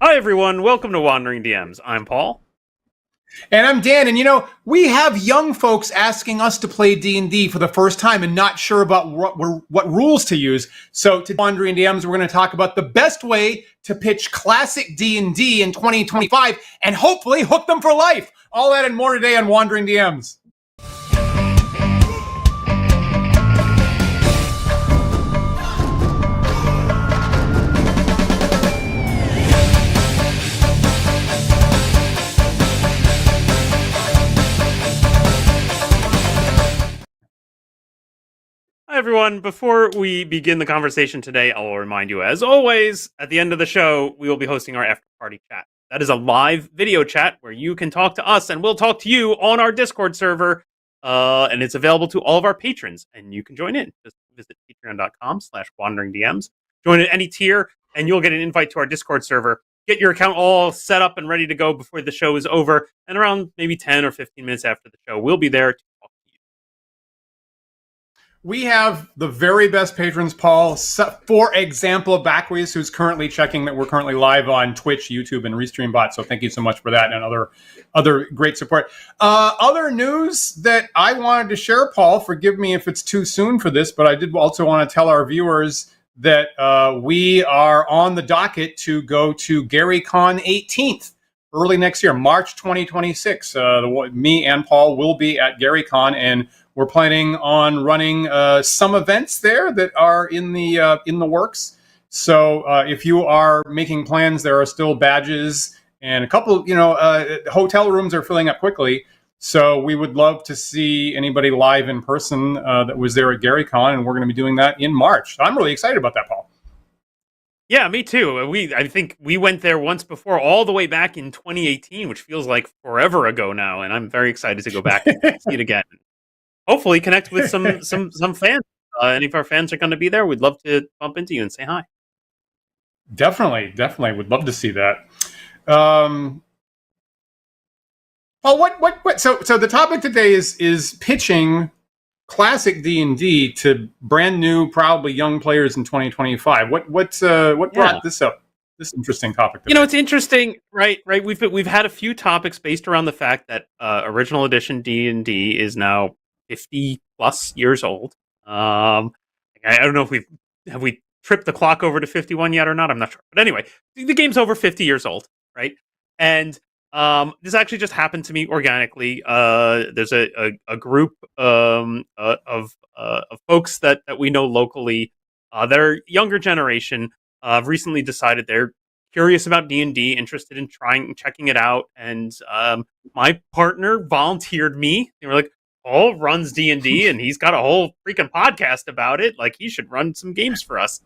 Hi everyone, welcome to Wandering DMs. I'm Paul. And I'm Dan, and we have young folks asking us to play D&D for the first time and not sure about what rules to use. So to Wandering DMs, we're going to talk about the best way to pitch classic D&D in 2025 and hopefully hook them for life. All that and more today on Wandering DMs. Hi everyone, before we begin the conversation today, I will remind you, as always, at the end of the show, we will be hosting our after party chat. That is a live video chat where you can talk to us and we'll talk to you on our Discord server. And it's available to all of our patrons, and you can join in. Just visit patreon.com/wanderingdms. Join at any tier, and you'll get an invite to our Discord server. Get your account all set up and ready to go before the show is over. And around maybe 10 or 15 minutes after the show, we'll be there to talk to you. We have the very best patrons, Paul. For example, Backways, who's currently checking that we're currently live on Twitch, YouTube, and Restreambot. So thank you so much for that and other great support. Other news that I wanted to share, Paul, forgive me if it's too soon for this, but I did also want to tell our viewers that we are on the docket to go to GaryCon 18th. Early next year, March 2026. Me and Paul will be at GaryCon, and we're planning on running some events there that are in the works. So if you are making plans, there are still badges and a couple. Hotel rooms are filling up quickly. So we would love to see anybody live in person that was there at GaryCon, and we're going to be doing that in March. I'm really excited about that, Paul. Yeah, me too. I think we went there once before, all the way back in 2018, which feels like forever ago now, and I'm very excited to go back and see it again. Hopefully, connect with some fans. Any of our fans are going to be there. We'd love to bump into you and say hi. Definitely, would love to see that. Well, what? So the topic today is pitching classic D&D to brand new, probably young players in 2025. What brought this up? This interesting topic today? It's interesting, right? We've had a few topics based around the fact that original edition D&D is now 50 plus years old. I don't know if we tripped the clock over to 51 yet or not. I'm not sure, but anyway, the game's over 50 years old, right? And this actually just happened to me organically. There's a group of folks that we know locally that are younger generation. Recently decided they're curious about D&D, interested in checking it out, and my partner volunteered me. They were like, Paul runs D&D, and he's got a whole freaking podcast about it. Like, he should run some games for us.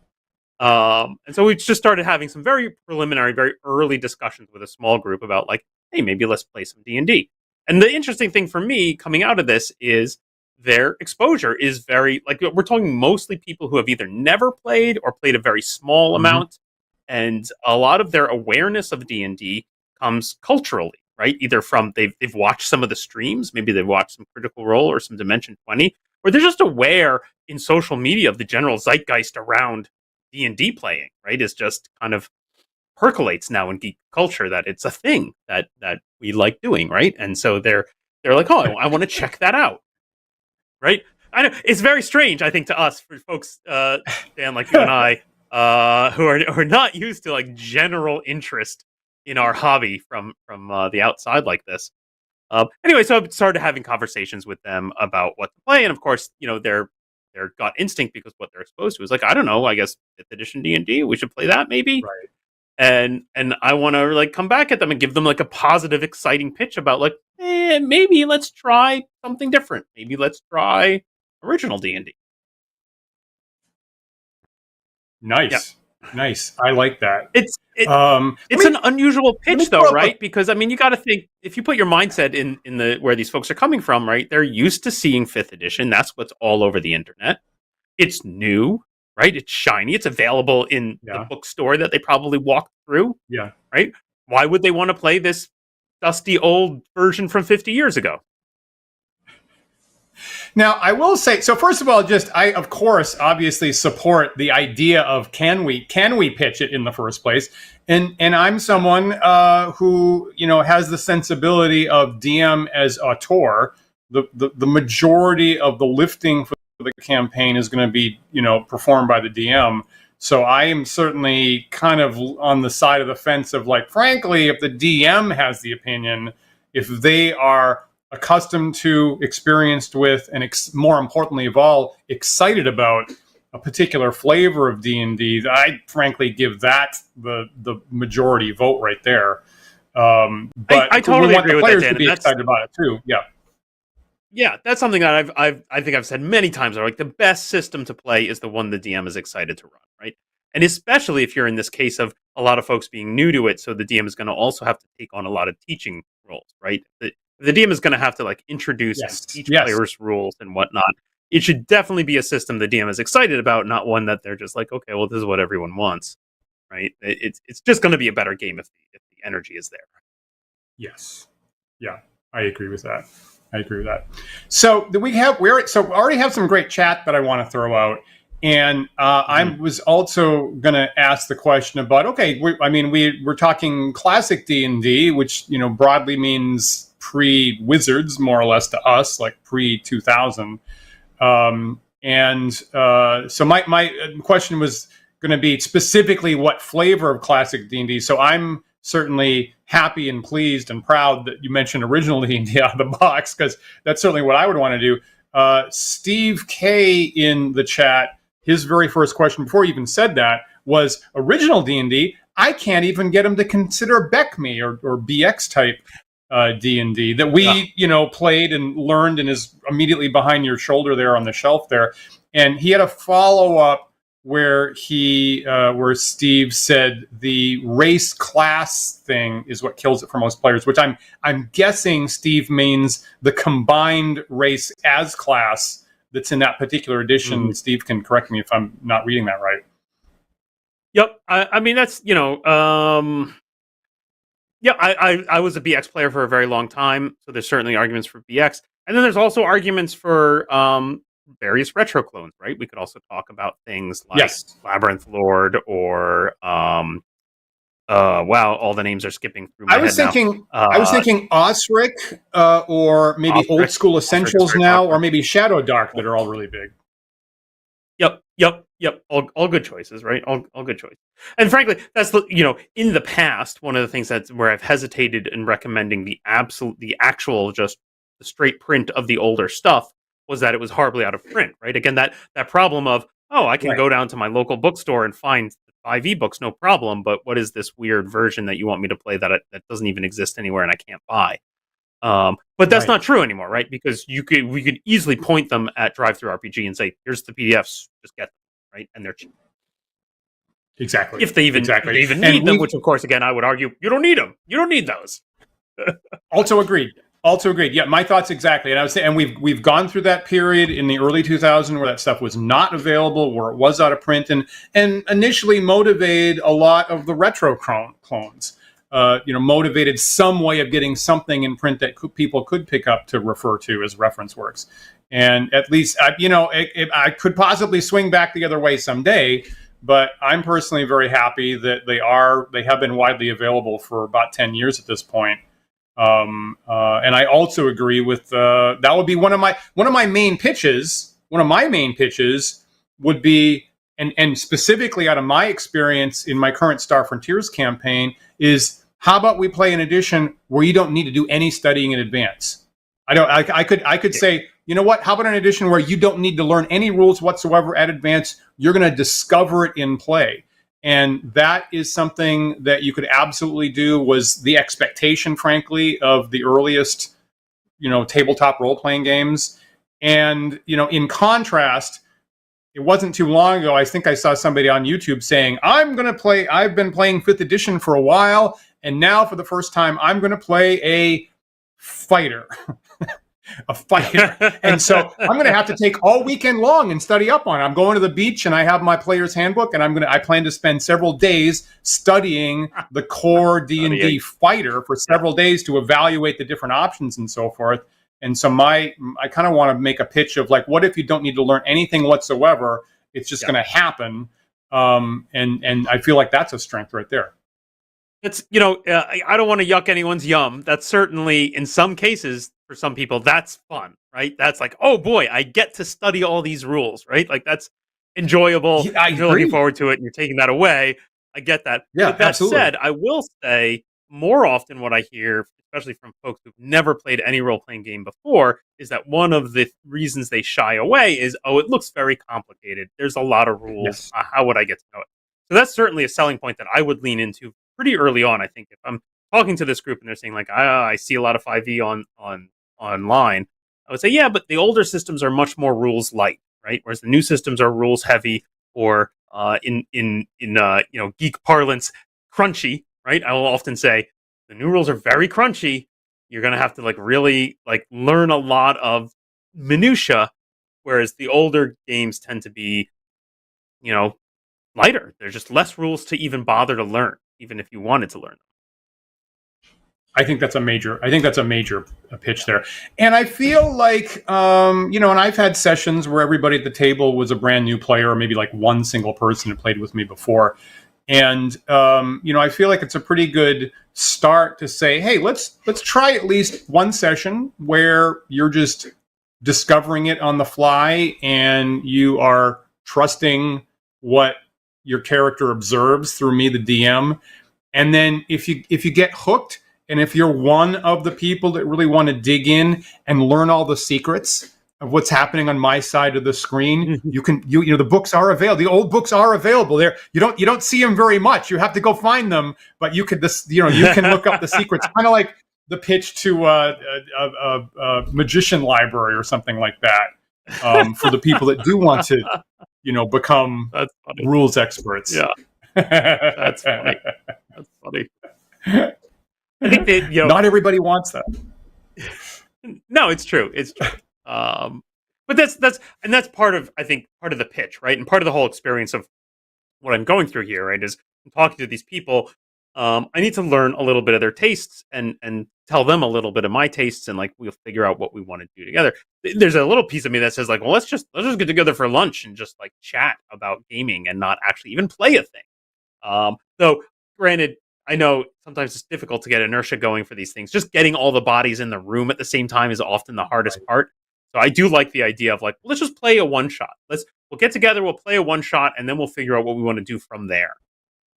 And so we just started having some very preliminary, very early discussions with a small group about, like, hey, maybe let's play some D&D. And the interesting thing for me coming out of this is their exposure is very, like, we're talking mostly people who have either never played or played a very small amount. And a lot of their awareness of D&D comes culturally, right? Either from they've watched some of the streams, maybe they've watched some Critical Role or some Dimension 20, or they're just aware in social media of the general zeitgeist around D&D playing, right? Is just kind of percolates now in geek culture that it's a thing that we like doing, right? And so they're like, oh, I want to check that out, right? I know it's very strange, I think, to us, for folks, Dan, like you and I, who are not used to like general interest in our hobby from the outside like this. Anyway, so I started having conversations with them about what to play, and of course, their gut instinct, because what they're exposed to is like, I don't know, I guess 5th edition D&D, we should play that maybe. Right. And I want to like come back at them and give them like a positive, exciting pitch about like, maybe let's try something different. Maybe let's try original D&D. Nice. Yeah. Nice. I like that. It's an unusual pitch though, right? Because I mean, you got to think, if you put your mindset in the where these folks are coming from, right? They're used to seeing 5th edition. That's what's all over the internet. It's new. Right? It's shiny. It's available in the bookstore that they probably walked through. Yeah. Right? Why would they want to play this dusty old version from 50 years ago? Now, I will say, so first of all, I of course obviously support the idea of can we pitch it in the first place, and I'm someone who has the sensibility of DM as auteur. The majority of the lifting for the campaign is going to be performed by the DM. So I am certainly kind of on the side of the fence of, like, frankly, if the DM has the opinion, if they are accustomed to, experienced with, and more importantly of all, excited about a particular flavor of D&D, I frankly give that the majority vote right there. But I totally we want agree the with that, players Dan, to be and excited about it too. Yeah. Yeah, that's something that I think I've said many times. Like, the best system to play is the one the DM is excited to run, right? And especially if you're in this case of a lot of folks being new to it, so the DM is going to also have to take on a lot of teaching roles, right? The DM is going to have to, like, introduce and teach players rules and whatnot. It should definitely be a system the DM is excited about, not one that they're just like, okay, well, this is what everyone wants, right? It's just going to be a better game if the energy is there. Yes. Yeah, I agree with that. So we already have some great chat that I want to throw out, and I was also going to ask the question about, okay, we're talking classic D&D, which broadly means pre-Wizards, more or less to us, like pre-2000. So my question was going to be specifically what flavor of classic D&D. So I'm certainly happy and pleased and proud that you mentioned original D&D out of the box, because that's certainly what I would want to do. Steve K in the chat, his very first question before he even said that was original D&D. I can't even get him to consider BECME or BX type D&D that we played and learned and is immediately behind your shoulder there on the shelf there. And he had a follow-up where where Steve said the race class thing is what kills it for most players, which I'm guessing Steve means the combined race as class that's in that particular edition. Mm-hmm. Steve can correct me if I'm not reading that right. Yep. I mean, that's, yeah, I was a BX player for a very long time, so there's certainly arguments for BX. And then there's also arguments for various retro clones, right? We could also talk about things like Labyrinth Lord or wow, all the names are skipping through my head now. I was thinking Osric, or maybe Osric, Old School Essentials now, or maybe Shadow Dark, that are all really big. Yep. All good choices, right? All good choices. And frankly, that's in the past, one of the things that's where I've hesitated in recommending the actual just the straight print of the older stuff was that it was horribly out of print, right? Again, that problem of, I can go down to my local bookstore and find 5 ebooks, no problem, but what is this weird version that you want me to play that doesn't even exist anywhere and I can't buy? But that's not true anymore, right? Because we could easily point them at Drive-Thru-RPG and say, here's the PDFs, just get them, right? And they're cheap. Exactly. If they even need them, which of course, again, I would argue, you don't need them. You don't need those. Also agreed. Yeah, my thoughts exactly. And I was saying, and we've gone through that period in the early 2000s where that stuff was not available, where it was out of print, and initially motivated a lot of the retro clones. Motivated some way of getting something in print that people could pick up to refer to as reference works. And at least, I could possibly swing back the other way someday, but I'm personally very happy that they have been widely available for about 10 years at this point. And I also agree with that would be one of my main pitches. One of my main pitches would be, and specifically out of my experience in my current Star Frontiers campaign, is how about we play an edition where you don't need to do any studying in advance? I could say, you know what? How about an edition where you don't need to learn any rules whatsoever at advance? You're going to discover it in play. And that is something that you could absolutely do, was the expectation, frankly, of the earliest, tabletop role-playing games. And, in contrast, it wasn't too long ago, I think I saw somebody on YouTube saying, I've been playing 5th edition for a while, and now for the first time, I'm going to play a fighter. A fighter. And so I'm going to have to take all weekend long and study up on it. I'm going to the beach and I have my player's handbook, and I plan to spend several days studying the core D&D fighter for several days to evaluate the different options and so forth. And so I kind of want to make a pitch of like, what if you don't need to learn anything whatsoever? It's just going to happen. And I feel like that's a strength right there. It's, I don't want to yuck anyone's yum. That's certainly, in some cases, for some people, that's fun, right? That's like, oh boy, I get to study all these rules, right? Like, that's enjoyable. Yeah, I You're looking agree. forward to it and you're taking that away. I get that. Yeah, With that absolutely. said, I will say more often what I hear, especially from folks who've never played any role playing game before, is that one of the reasons they shy away is, oh, it looks very complicated. There's a lot of rules. Yes. How would I get to know it? So that's certainly a selling point that I would lean into pretty early on. I think if I'm talking to this group and they're saying like, I see a lot of 5e on online, I would say, yeah, but the older systems are much more rules light, right? Whereas the new systems are rules heavy, or in geek parlance, crunchy, right? I will often say the new rules are very crunchy. You're gonna have to like really like learn a lot of minutia, whereas the older games tend to be, lighter. There's just less rules to even bother to learn, even if you wanted to learn. I think that's a major pitch there. And I feel like, and I've had sessions where everybody at the table was a brand new player, or maybe like one single person who played with me before. And, I feel like it's a pretty good start to say, hey, let's try at least one session where you're just discovering it on the fly and you are trusting what your character observes through me, the DM. And then if you get hooked, and if you're one of the people that really want to dig in and learn all the secrets of what's happening on my side of the screen, the books are available. The old books are available there. You don't see them very much. You have to go find them, but you can look up the secrets. Kind of like the pitch to a magician library or something like that, for the people that do want to, become rules experts. Yeah, that's funny. That's funny. I think that not everybody wants that. No, it's true. It's true. But that's part of, I think, part of the pitch, right? And part of the whole experience of what I'm going through here, right, is I'm talking to these people. I need to learn a little bit of their tastes and tell them a little bit of my tastes, and like we'll figure out what we want to do together. There's a little piece of me that says like, well, let's just get together for lunch and just like chat about gaming and not actually even play a thing. Though, granted, I know sometimes it's difficult to get inertia going for these things. Just getting all the bodies in the room at the same time is often the hardest part. So I do like the idea of like, let's just play a one shot. We'll get together, we'll play a one shot, and then we'll figure out what we want to do from there.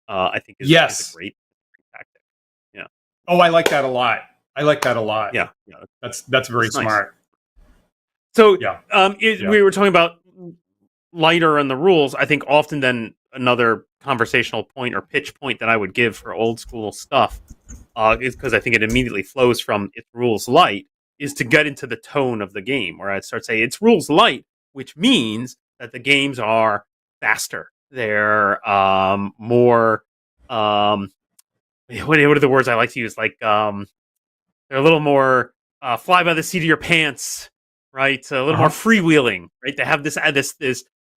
I think is a great tactic. Yeah. Oh, I like that a lot. Yeah. That's very smart. Nice. So we were talking about lighter on the rules. I think often then another conversational point or pitch point that I would give for old school stuff, is because I think it immediately flows from its rules light, is to get into the tone of the game, where I'd start saying it's rules light, which means that the games are faster. They're more what are the words I like to use? Like they're a little more fly by the seat of your pants, right? A little more freewheeling, right? They have this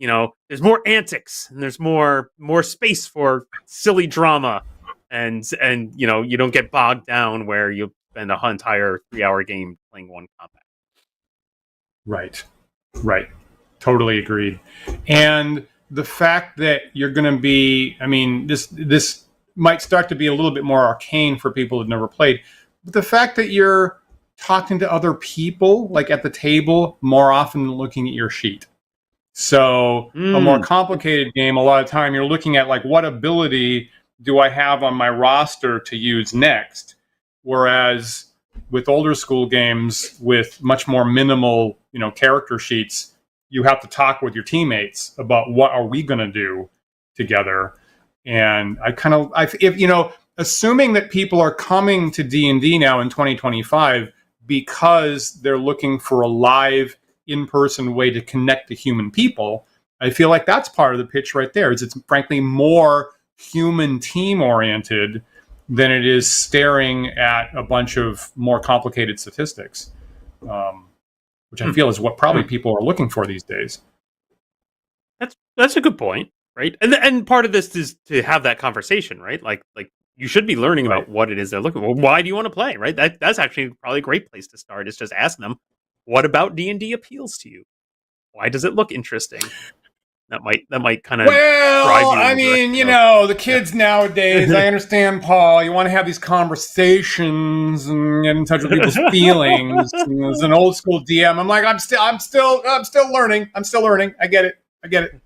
there's more antics and there's more space for silly drama, and you don't get bogged down where you spend a entire 3-hour game playing one combat. Right. Totally agreed. And the fact that you're going to be, this might start to be a little bit more arcane for people who've never played, but the fact that you're talking to other people, like at the table, more often than looking at your sheet. So a more complicated game, a lot of time you're looking at like, what ability do I have on my roster to use next? Whereas with older school games with much more minimal, character sheets, you have to talk with your teammates about what are we going to do together. And assuming that people are coming to D&D now in 2025 because they're looking for a live in-person way to connect to human people, I feel like that's part of the pitch right there. Is it's frankly more human team oriented than it is staring at a bunch of more complicated statistics, which I feel is what probably people are looking for these days. That's a good point, right? And part of this is to have that conversation, right? Like you should be learning about what it is they're looking for. Why do you want to play, right? That's actually probably a great place to start. Is just ask them, what about D&D appeals to you? Why does it look interesting? That might kind of drive Well, you in I the mean, direction of the kids nowadays, I understand, Paul, you want to have these conversations and get in touch with people's feelings. And as an old school DM, I'm like, I'm still learning. I'm still learning. I get it.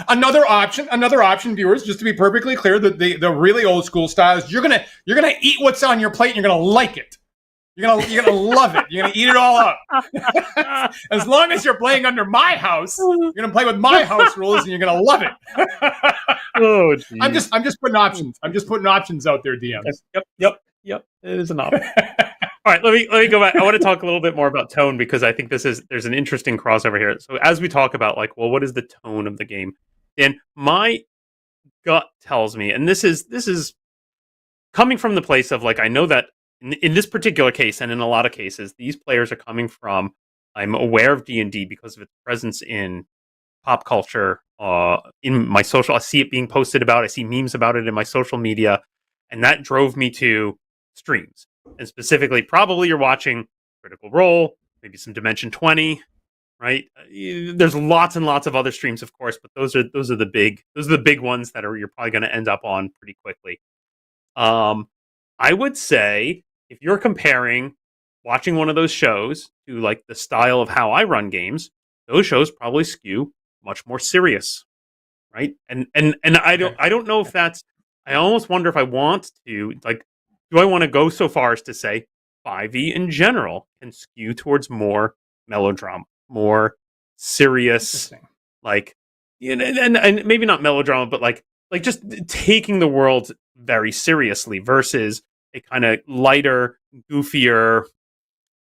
Another option, viewers, just to be perfectly clear, the really old school style is you're gonna eat what's on your plate and you're gonna like it. You're gonna love it. You're gonna eat it all up. As long as you're playing under my house, you're gonna play with my house rules, and you're gonna love it. Oh, I'm just putting options. I'm just putting options out there, DMs. Yep. It is an option. All right, let me go back. I want to talk a little bit more about tone because I think there's an interesting crossover here. So as we talk about what is the tone of the game? And my gut tells me, and this is coming from the place of I know that in this particular case, and in a lot of cases, these players are coming from. I'm aware of D&D because of its presence in pop culture. In my social, I see it being posted about. I see memes about it in my social media, and that drove me to streams. And specifically, probably you're watching Critical Role, maybe some Dimension 20, right? There's lots and lots of other streams, of course, but those are the big ones that you're probably going to end up on pretty quickly. I would say if you're comparing watching one of those shows to the style of how I run games, those shows probably skew much more serious, right? And I don't know if that's. I almost wonder if I want to do I want to go so far as to say 5e in general can skew towards more melodrama, more serious, and maybe not melodrama, but just taking the world very seriously versus a kind of lighter, goofier,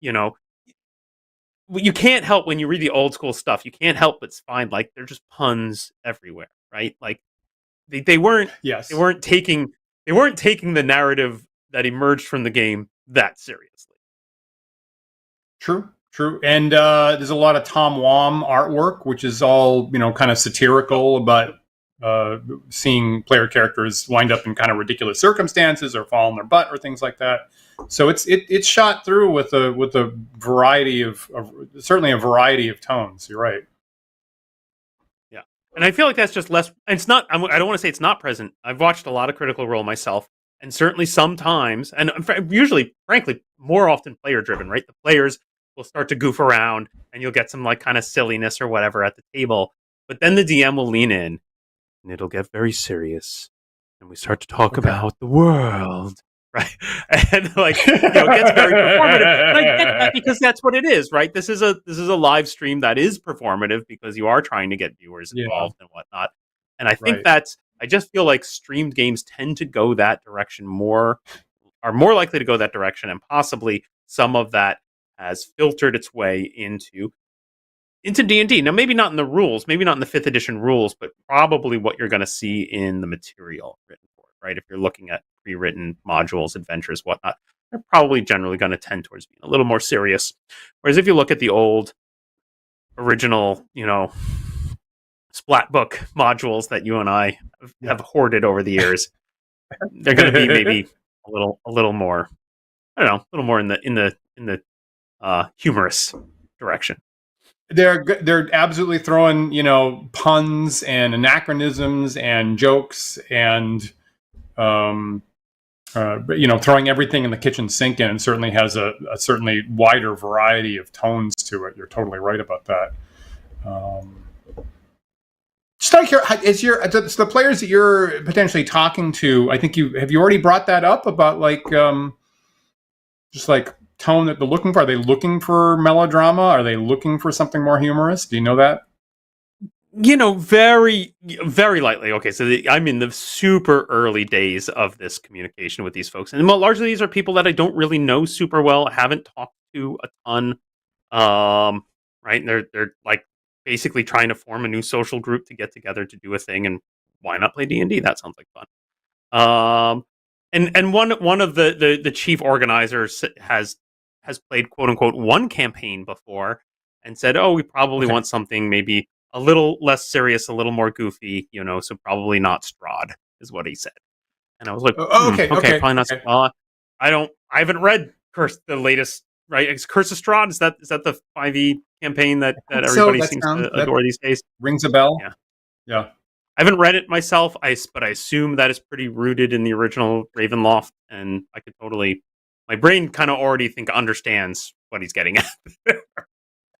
you can't help when you read the old school stuff. You can't help but find they're just puns everywhere, right? They weren't taking the narrative that emerged from the game that seriously. True. And there's a lot of Tom Wham artwork, which is all kind of satirical about seeing player characters wind up in kind of ridiculous circumstances or fall on their butt or things like that. So it's shot through with a variety of certainly a variety of tones. You're right. Yeah, and I feel like that's just less. It's not. I don't want to say it's not present. I've watched a lot of Critical Role myself, and certainly sometimes, and usually, frankly, more often player driven. Right, the players will start to goof around, and you'll get some kind of silliness or whatever at the table. But then the DM will lean in, and it'll get very serious, and we start to talk about the world. Right, and it gets very performative. And I get that because that's what it is, right? This is a live stream that is performative because you are trying to get viewers involved and whatnot. And I think I just feel like streamed games tend to go that direction are more likely to go that direction, and possibly some of that has filtered its way into D&D. Now, maybe not in the rules, maybe not in the 5th edition rules, but probably what you're going to see in the material written for it, right? If you're looking at pre-written modules, adventures, whatnot, they're probably generally going to tend towards being a little more serious. Whereas if you look at the old original, splat book modules that you and I have hoarded over the years, they're going to be maybe a little more, I don't know, a little more in the humorous direction. They're absolutely throwing puns and anachronisms and jokes and throwing everything in the kitchen sink in, and certainly has a certainly wider variety of tones to it. You're totally right about that. Just out here, is the players that you're potentially talking to? I think you already brought that up about just tone that they're looking for. Are they looking for melodrama? Are they looking for something more humorous? Do you know that? Very, very lightly. Okay, so I'm in the super early days of this communication with these folks, and largely these are people that I don't really know super well. I haven't talked to a ton, right? And they're basically trying to form a new social group to get together to do a thing, and why not play D&D? That sounds like fun. And one of the chief organizers has played quote unquote one campaign before, and said, "Oh, we probably want something maybe a little less serious, a little more goofy, so probably not Strahd," is what he said. And I was like, okay, probably not. I haven't read the latest right? It's Curse of Strahd. Is that the 5e campaign that So everybody that seems sounds to that adore these days? rings a bell. Yeah. Yeah. I haven't read it myself, but I assume that is pretty rooted in the original Ravenloft, and I could totally, my brain kind of already understands what he's getting at.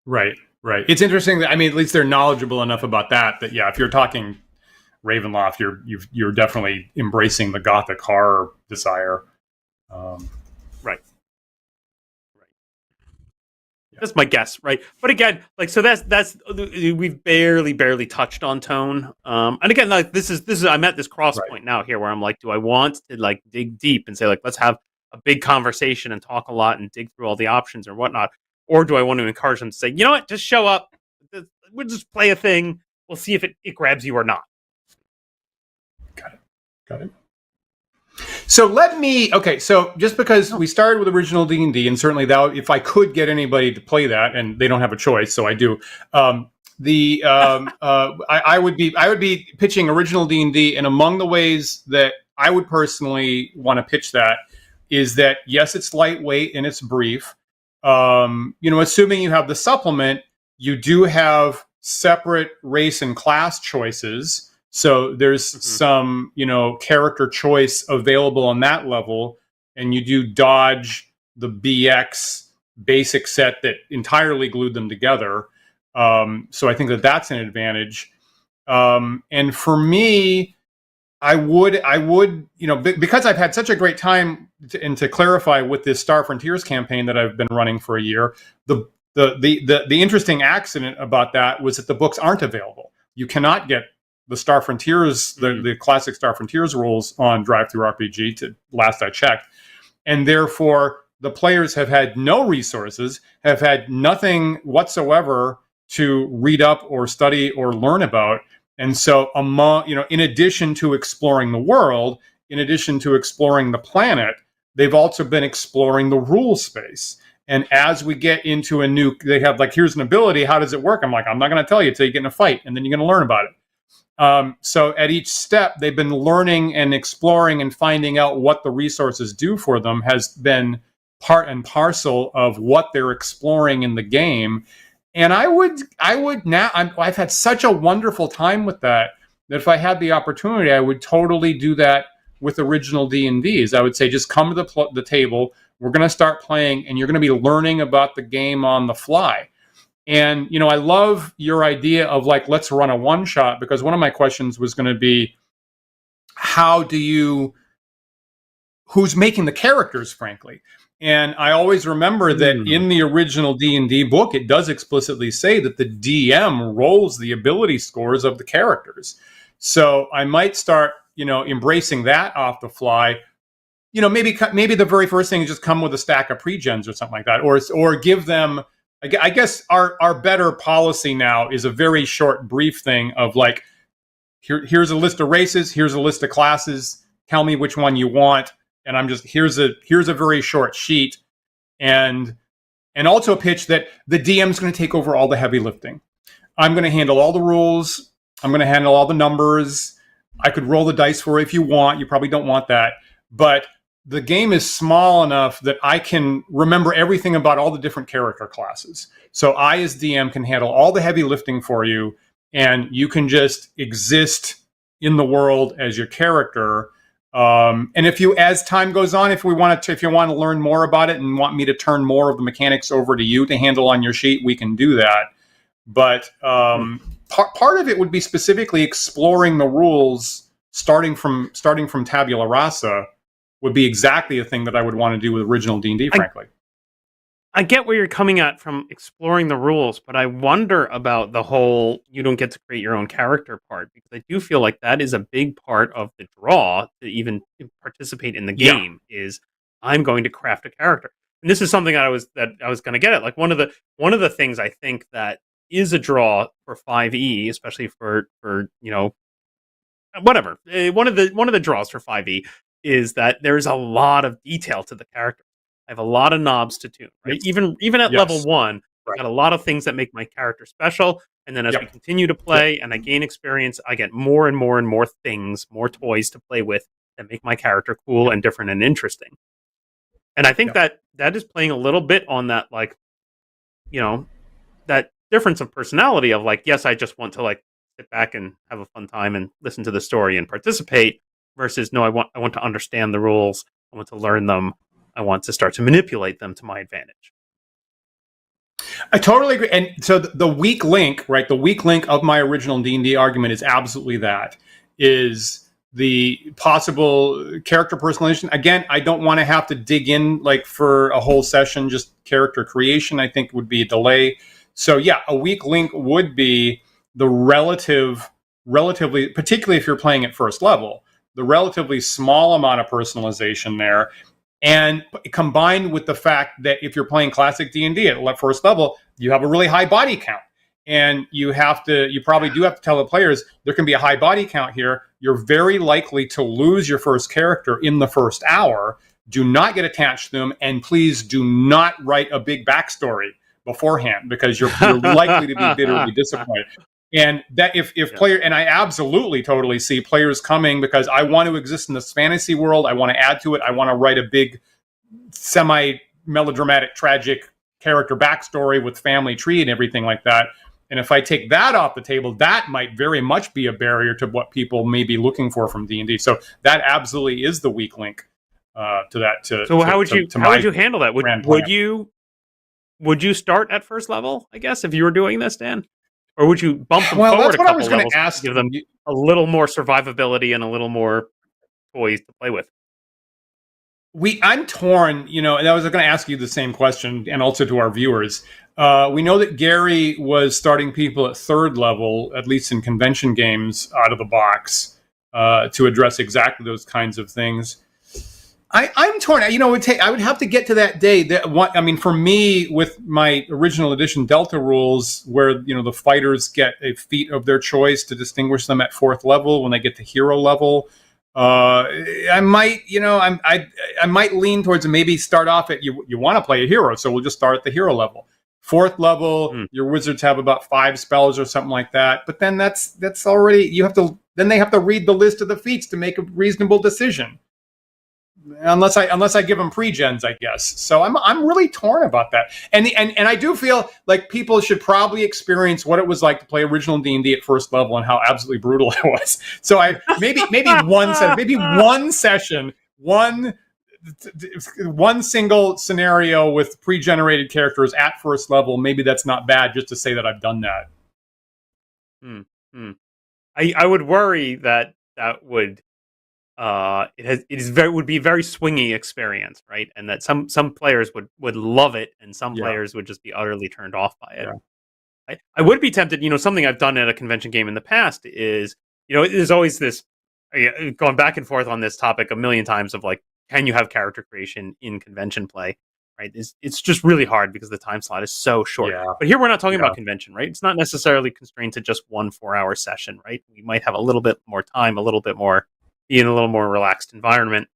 Right. Right. It's interesting that, I mean, at least they're knowledgeable enough about that yeah, if you're talking Ravenloft, you're definitely embracing the gothic horror desire. Um, Right. That's my guess, right? But again, so that's we've barely touched on tone. And again, like this is I'm at this cross right. point now here where I'm like, do I want to like dig deep and say like let's have a big conversation and talk a lot and dig through all the options or whatnot, or do I want to encourage them to say, you know what, just show up, we'll just play a thing, we'll see if it grabs you or not. Got it. So so just because we started with original D&D, and certainly that if I could get anybody to play that, and they don't have a choice, so I do. I would be pitching original D&D, and among the ways that I would personally want to pitch that is that yes, it's lightweight and it's brief. Assuming you have the supplement, you do have separate race and class choices. So there's some, character choice available on that level, and you do dodge the BX basic set that entirely glued them together. So I think that that's an advantage. And for me, I would, because I've had such a great time, and to clarify with this Star Frontiers campaign that I've been running for a year, the interesting accident about that was that the books aren't available. You cannot get the Star Frontiers, the classic Star Frontiers rules on Drive-Thru RPG, to last I checked. And therefore, the players have had no resources, have had nothing whatsoever to read up or study or learn about. And so, in addition to exploring the world, in addition to exploring the planet, they've also been exploring the rule space. And as we get into they have like, here's an ability, how does it work? I'm like, I'm not going to tell you until you get in a fight, and then you're going to learn about it. So at each step, they've been learning and exploring and finding out what the resources do for them has been part and parcel of what they're exploring in the game. And I've had such a wonderful time with that if I had the opportunity, I would totally do that with original D&Ds. I would say, just come to the table. We're going to start playing, and you're going to be learning about the game on the fly. And, I love your idea of like, let's run a one shot, because one of my questions was going to be, who's making the characters, frankly. And I always remember that in the original D&D book, it does explicitly say that the DM rolls the ability scores of the characters. So I might start, embracing that off the fly. Maybe the very first thing is just come with a stack of pre-gens or something like that, or give them. I guess our better policy now is a very short, brief thing of like, here's a list of races, here's a list of classes. Tell me which one you want, and I'm just here's a very short sheet, and also a pitch that the DM's going to take over all the heavy lifting. I'm going to handle all the rules. I'm going to handle all the numbers. I could roll the dice for it if you want. You probably don't want that, but the game is small enough that I can remember everything about all the different character classes. So I, as DM, can handle all the heavy lifting for you, and you can just exist in the world as your character. And as time goes on, if you want to learn more about it and want me to turn more of the mechanics over to you to handle on your sheet, we can do that. But part of it would be specifically exploring the rules, starting from tabula rasa, would be exactly the thing that I would want to do with original D&D, frankly. I get where you're coming at from exploring the rules, but I wonder about the whole you don't get to create your own character part, because I do feel like that is a big part of the draw to even participate in the game. Is I'm going to craft a character. And this is something I was going to get at. Like one of the things I think that is a draw for 5e, especially for whatever. One of the draws for 5e is that there's a lot of detail to the character. I have a lot of knobs to tune, right? Yes. Even at level 1, Right. I've got a lot of things that make my character special. And then as we continue to play and I gain experience, I get more and more and more things, more toys to play with that make my character cool and different and interesting. And I think that is playing a little bit on that, like, you know, that difference of personality of like, yes, I just want to like sit back and have a fun time and listen to the story and participate, versus no, I want to understand the rules. I want to learn them. I want to start to manipulate them to my advantage. I totally agree. And so the weak link, right? The weak link of my original D&D argument is absolutely that, is the possible character personalization. Again, I don't want to have to dig in like for a whole session, just character creation, I think would be a delay. So yeah, a weak link would be the relatively, particularly if you're playing at first level, the relatively small amount of personalization there. And combined with the fact that if you're playing classic D&D at first level, you have a really high body count. And you probably do have to tell the players, there can be a high body count here. You're very likely to lose your first character in the first hour. Do not get attached to them. And please do not write a big backstory beforehand, because you're likely to be bitterly disappointed. And that if player, and I absolutely totally see players coming because I want to exist in this fantasy world. I want to add to it. I want to write a big semi melodramatic, tragic character backstory with family tree and everything like that. And if I take that off the table, that might very much be a barrier to what people may be looking for from D&D. So that absolutely is the weak link to that. So how would you handle that? Would you start at first level, I guess, if you were doing this, Dan? Or would you bump them forward a couple levels to give them a little more survivability and a little more toys to play with? I'm torn, and I was going to ask you the same question, and also to our viewers. We know that Gary was starting people at third level, at least in convention games, out of the box, to address exactly those kinds of things. I'm torn. I would have to get to that day. For me, with my original edition Delta rules, where the fighters get a feat of their choice to distinguish them at fourth level when they get to hero level. I might lean towards maybe start off at you want to play a hero, so we'll just start at the hero level. Fourth level, your wizards have about 5 spells or something like that. But then that's already then they have to read the list of the feats to make a reasonable decision. Unless I give them pre-gens, I guess. So I'm really torn about that. And I do feel like people should probably experience what it was like to play original D&D at first level and how absolutely brutal it was. So maybe one session, one single scenario with pre-generated characters at first level. Maybe that's not bad, just to say that I've done that. I would worry that would. Would be a very swingy experience, right? And that some players would love it, and some players would just be utterly turned off by it. Yeah. I would be tempted. Something I've done at a convention game in the past is, there's always this going back and forth on this topic a million times of like, can you have character creation in convention play? Right? It's just really hard because the time slot is so short. Yeah. But here we're not talking about convention, right? It's not necessarily constrained to just 1 4-hour session, right? We might have a little bit more time, a little bit more. Be in a little more relaxed environment.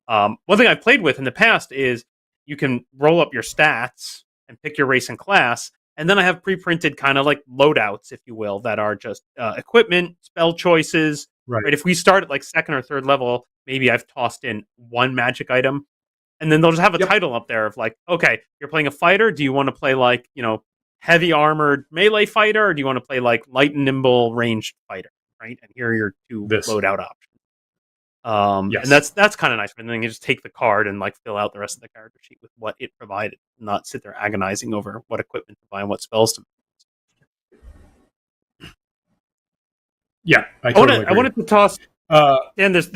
One thing I've played with in the past is you can roll up your stats and pick your race and class, and then I have pre-printed kind of like loadouts, if you will, that are just equipment, spell choices. Right. If we start at like second or third level, maybe I've tossed in 1 magic item, and then they'll just have a title up there of like, okay, you're playing a fighter. Do you want to play like heavy armored melee fighter, or do you want to play like light and nimble ranged fighter? Right, and here are your 2 loadout options. And that's kind of nice. And then you just take the card and like fill out the rest of the character sheet with what it provided, not sit there agonizing over what equipment to buy and what spells to make. Yeah, I wanted to toss. Dan, there's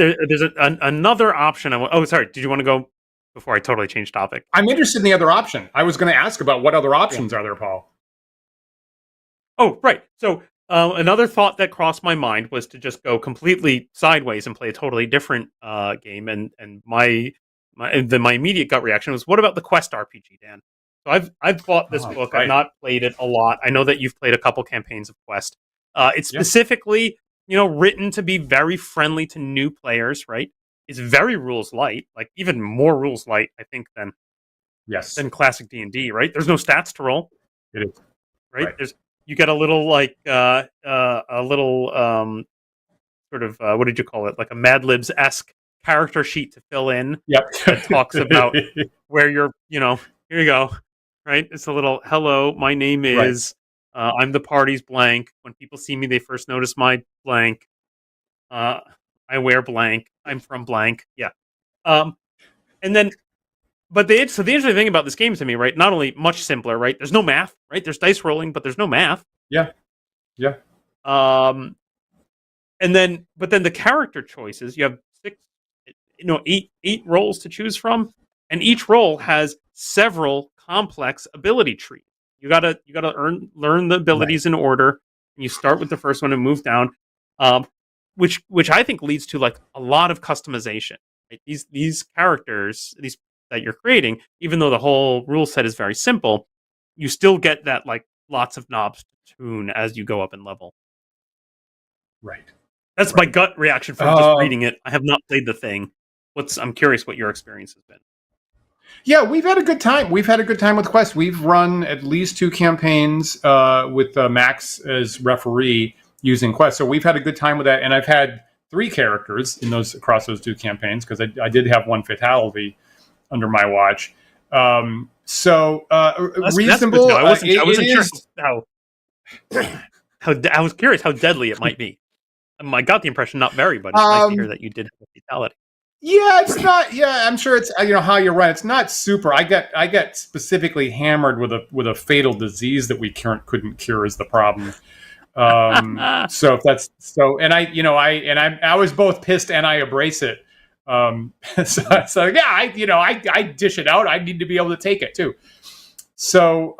another option. Sorry. Did you want to go before I totally change topic? I'm interested in the other option. I was going to ask about what other options are there, Paul. Oh, right. So. Another thought that crossed my mind was to just go completely sideways and play a totally different game. And my immediate gut reaction was, what about the Quest RPG, Dan? So I've bought this book. Right. I've not played it a lot. I know that you've played a couple campaigns of Quest. It's specifically, written to be very friendly to new players. Right? It's very rules light, like even more rules light, I think, than classic D&D. Right? There's no stats to roll. It is right. You get a little like sort of what did you call it? Like a Mad Libs-esque character sheet to fill in Yep. that talks about where you're, here you go, right? It's a little, hello, my name Right. is, I'm the party's blank. When people see me, they first notice my blank. I wear blank. I'm from blank. Yeah. And then, so the interesting thing about this game to me, right? Not only much simpler, right? There's no math, right? There's dice rolling, but there's no math. Yeah. Yeah. But then the character choices, you have eight roles to choose from, and each role has several complex ability trees. You gotta learn the abilities in order. And you start with the first one and move down, which I think leads to like a lot of customization. Right? These characters, these that you're creating, even though the whole rule set is very simple, you still get that like lots of knobs to tune as you go up in level. Right. That's my gut reaction from just reading it. I have not played the thing. I'm curious what your experience has been. Yeah, we've had a good time. We've had a good time with Quest. We've run at least 2 campaigns with Max as referee using Quest. So we've had a good time with that. And I've had 3 characters across those 2 campaigns because I did have 1 fatality under my watch. So reasonable. That's I wasn't sure I was curious how deadly it might be. I got the impression not very, but it's nice to hear that you did have a fatality. Yeah, it's not. Yeah, I'm sure it's how you run. It's not super. I get specifically hammered with a fatal disease that we couldn't cure is the problem. So if that's so, and I was both pissed and I embrace it. So yeah, I dish it out. I need to be able to take it too. So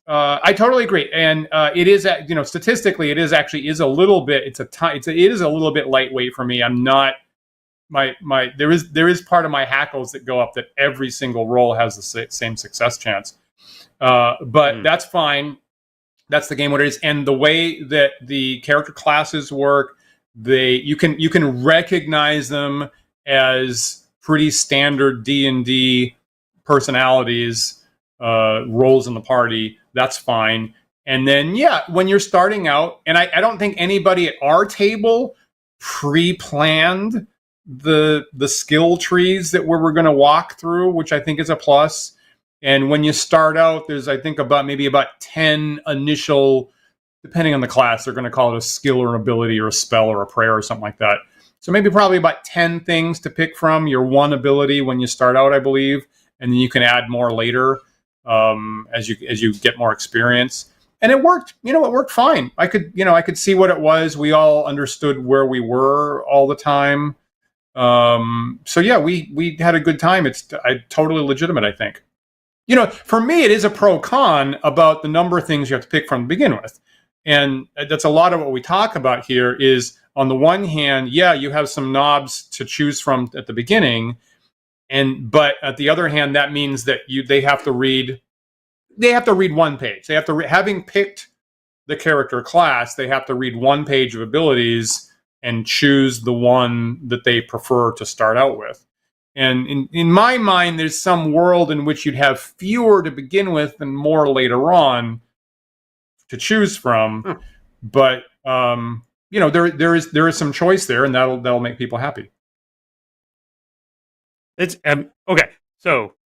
I totally agree, and it is statistically it is a little bit. It is a little bit lightweight for me. I'm not. There is part of my hackles that go up that every single roll has the same success chance, but that's fine. That's the game what it is, and the way that the character classes work, you can recognize them as pretty standard D&D personalities, roles in the party. That's fine, and then when you're starting out, and I don't think anybody at our table pre-planned the skill trees that we're going to walk through, which I think is a plus. And when you start out, there's I think about 10 initial, depending on the class, they're going to call it a skill or an ability or a spell or a prayer or something like that. So maybe probably about 10 things to pick from. Your one ability when you start out, I believe, and then you can add more later as you get more experience. And it worked. It worked fine. I could see what it was. We all understood where we were all the time. So yeah, we had a good time. It's totally legitimate, I think. For me, it is a pro-con about the number of things you have to pick from to begin with. And that's a lot of what we talk about here is, on the one hand, you have some knobs to choose from at the beginning. But at the other hand, that means that they have to read 1 page. They have to, having picked the character class, they have to read 1 page of abilities and choose the one that they prefer to start out with. And in my mind, there's some world in which you'd have fewer to begin with and more later on to choose from. But there is some choice there, and that'll make people happy. It's okay. So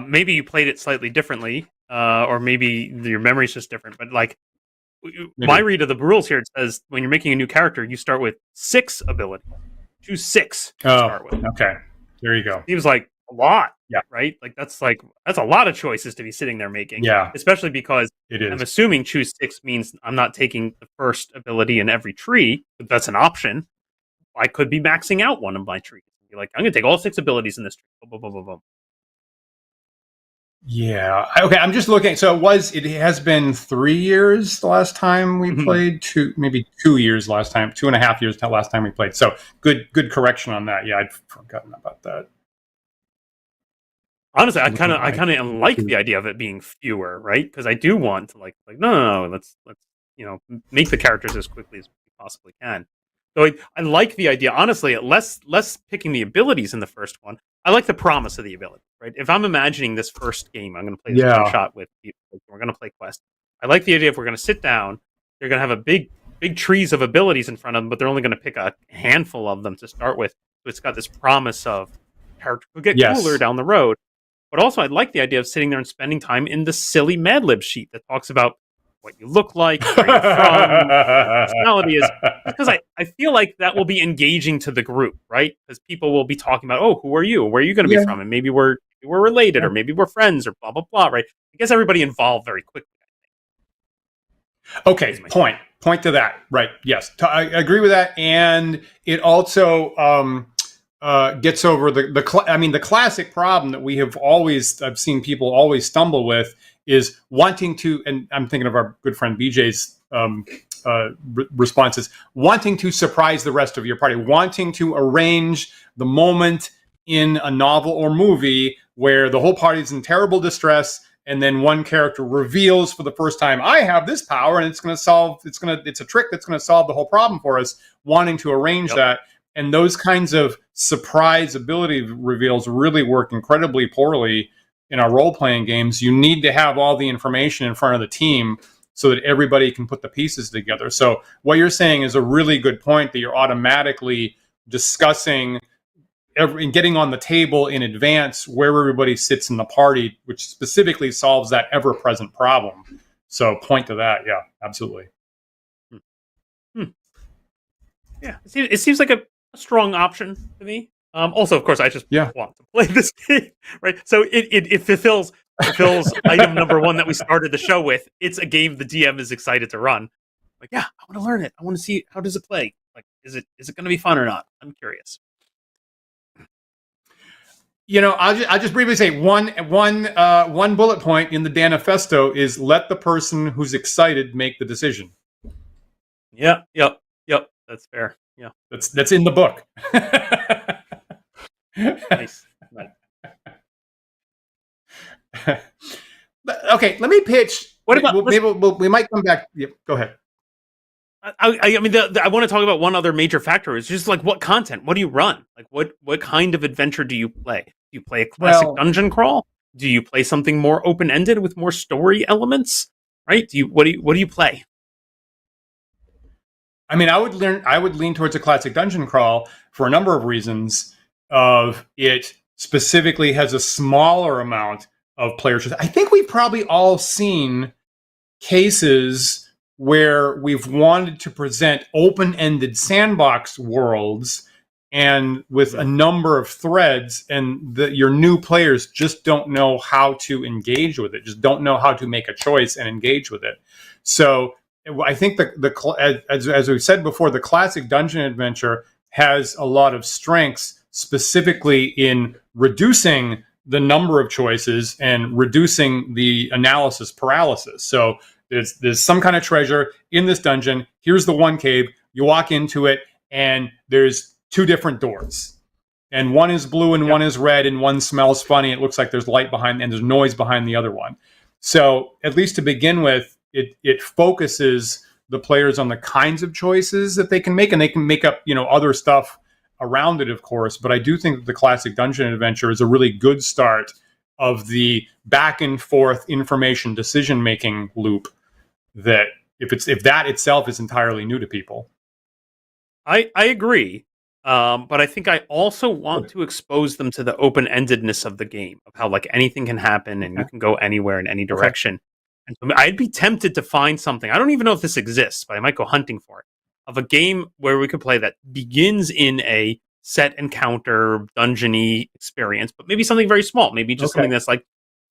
maybe you played it slightly differently, or maybe your memory's just different. But like my read of the rules here, it says when you're making a new character, you start with 6 ability. Choose 6 to start with. Okay, there you go. Seems like a lot, right? Like that's a lot of choices to be sitting there making. Yeah, especially because it is. I'm assuming choose 6 means I'm not taking the first ability in every tree, but that's an option. I could be maxing out one of my trees. Be like, I'm going to take all 6 abilities in this tree. Boom, boom, boom, boom. Yeah. Okay. I'm just looking. So it has been 3 years the last time we played, maybe 2 years last time, 2.5 years the last time we played. So good correction on that. Yeah, I'd forgotten about that. Honestly, I kind of like the idea of it being fewer, right? Because I do want to like no, let's make the characters as quickly as we possibly can. So I like the idea. Honestly, less picking the abilities in the first one. I like the promise of the ability, right? If I'm imagining this first game, I'm going to play this one shot with people. We're going to play Quest. I like the idea if we're going to sit down, they're going to have a big trees of abilities in front of them, but they're only going to pick a handful of them to start with. So it's got this promise of character could get cooler Yes. down the road. But also, I'd like the idea of sitting there and spending time in the silly Mad Lib sheet that talks about what you look like, where you're from, what your personality is. Because I feel like that will be engaging to the group, right? Because people will be talking about, oh, who are you? Where are you going to be Yeah. from? And maybe we're related, Yeah. or maybe we're friends, or blah blah blah, right? I guess everybody involved very quickly. Okay, point to that. Right. Yes, I agree with that, and it also gets over the classic problem that we have always I've seen people always stumble with is wanting to, and I'm thinking of our good friend BJ's responses, wanting to surprise the rest of your party, wanting to arrange the moment in a novel or movie where the whole party's in terrible distress, and then one character reveals for the first time, I have this power, and it's a trick that's going to solve the whole problem for us, wanting to arrange that. And those kinds of surprise ability reveals really work incredibly poorly in our role-playing games. You need to have all the information in front of the team so that everybody can put the pieces together. So what you're saying is a really good point, that you're automatically discussing and getting on the table in advance where everybody sits in the party, which specifically solves that ever-present problem. So point to that. Yeah, absolutely. Yeah, it seems like a strong option to me. Also, of course, I just Yeah. want to play this game, right? So it fulfills item number one that we started the show with. It's a game the DM is excited to run. Like, yeah, I want to learn it. I want to see how does it play. Like, is it going to be fun or not? I'm curious. I'll just briefly say one bullet point in the Danifesto is let the person who's excited make the decision. Yeah, yep. That's fair. Yeah, that's in the book. Nice. Okay, let me pitch. What about we might come back. Yeah, go ahead. I mean, I want to talk about one other major factor. Is just like what content? What do you run? Like, what kind of adventure do you play? Do you play a classic dungeon crawl? Do you play something more open ended with more story elements? Right? What do you play? I mean, I would lean towards a classic dungeon crawl for a number of reasons. Of it specifically has a smaller amount of player choice. I think we've probably all seen cases where we've wanted to present open-ended sandbox worlds and with a number of threads, and your new players just don't know how to engage with it, just don't know how to make a choice and engage with it. So I think as we've said before, the classic dungeon adventure has a lot of strengths, specifically in reducing the number of choices and reducing the analysis paralysis. So there's some kind of treasure in this dungeon. Here's the one cave. You walk into it, and there's two different doors. And one is blue and one is red, and one smells funny. It looks like there's light behind, and there's noise behind the other one. So at least to begin with, it focuses the players on the kinds of choices that they can make, and they can make up, other stuff around it, of course. But I do think that the classic dungeon adventure is a really good start of the back and forth information decision making loop. That if that itself is entirely new to people. I agree, but I think I also want to expose them to the open endedness of the game, of how like anything can happen and you can go anywhere in any direction. And so I'd be tempted to find something. I don't even know if this exists, but I might go hunting for it. Of a game where we could play that begins in a set encounter dungeony experience, but maybe something very small, maybe just something that's like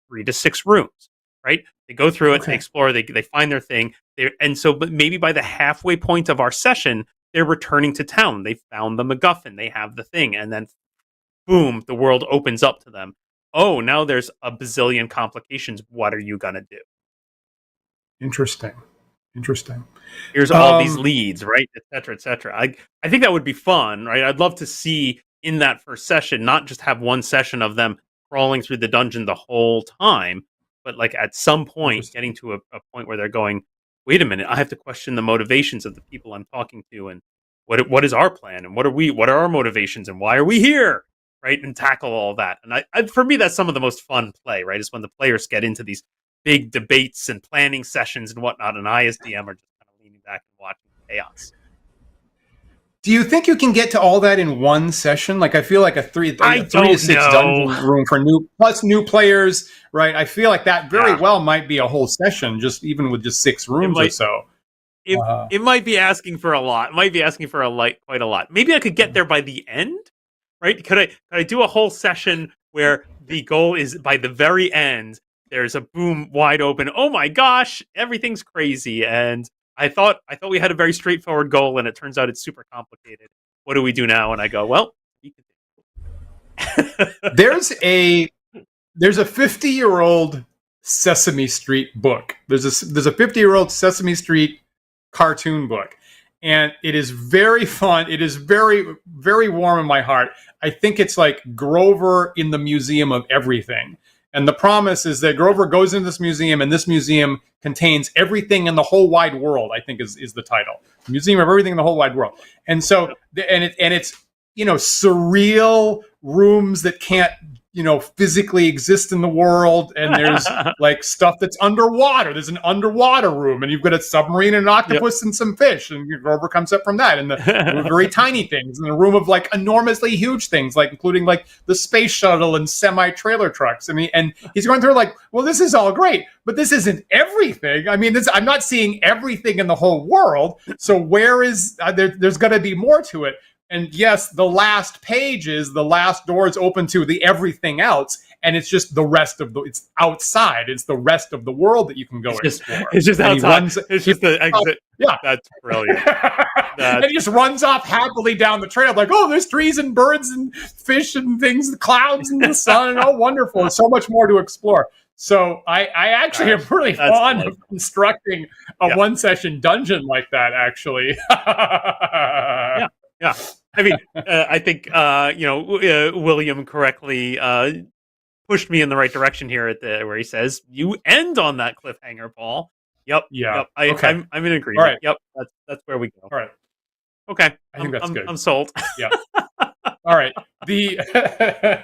3 to 6 rooms, right? They go through it, they explore, they find their thing, but maybe by the halfway point of our session, they're returning to town. They found the MacGuffin, they have the thing, and then boom, the world opens up to them. Oh, now there's a bazillion complications. What are you gonna do? Interesting. Here's all these leads, right, et cetera, et cetera. I think that would be fun, right? I'd love to see in that first session, not just have one session of them crawling through the dungeon the whole time, but like at some point getting to a point where they're going, wait a minute, I have to question the motivations of the people I'm talking to, and what is our plan, and what are our motivations, and why are we here, right? And tackle all that. And for me, that's some of the most fun play, right? Is when the players get into these big debates and planning sessions and whatnot, and I as DM are just kind of leaning back and watching chaos. Do you think you can get to all that in one session? Like, I feel like a three to six dungeon room for new players, right? I feel like that very well might be a whole session, just even with just 6 rooms or so. It might be asking for a lot. It might be asking for quite a lot. Maybe I could get there by the end, right? Could I do a whole session where the goal is by the very end? There's a boom wide open. Oh my gosh, everything's crazy, and I thought we had a very straightforward goal, and it turns out it's super complicated. What do we do now? And I go, well, there's a 50-year-old Sesame Street book. There's a 50-year-old Sesame Street cartoon book, and it is very fun. It is very, very warm in my heart. I think it's like Grover in the Museum of Everything. And the promise is that Grover goes into this museum, and this museum contains everything in the whole wide world, I think is the title. Museum of Everything in the Whole Wide World. And so, it's, surreal rooms that can't, physically exist in the world. And there's like stuff that's underwater. There's an underwater room, and you've got a submarine and an octopus and some fish. And Grover comes up from that. And the very tiny things, and a room of like enormously huge things, like including like the space shuttle and semi-trailer trucks. I mean, and he's going through like, well, this is all great, but this isn't everything. I mean, I'm not seeing everything in the whole world. So where is there's got to be more to it. And yes, the last page is the last door is open to the everything else, and it's just the rest of it's outside. It's the rest of the world that you can go explore. It's just outside. It's just the exit. Yeah, that's brilliant. And he just runs off happily down the trail, like, oh, there's trees and birds and fish and things, the clouds and the sun, and oh, wonderful! There's so much more to explore. So I actually am really fond of constructing a one-session dungeon like that. Actually, yeah. I mean, I think William correctly pushed me in the right direction here where he says you end on that cliffhanger, Paul. Yep. Yeah. Yep. I'm in agreement. Right. Yep. That's where we go. All right. Okay. I think that's good. I'm sold. Yeah. All right. The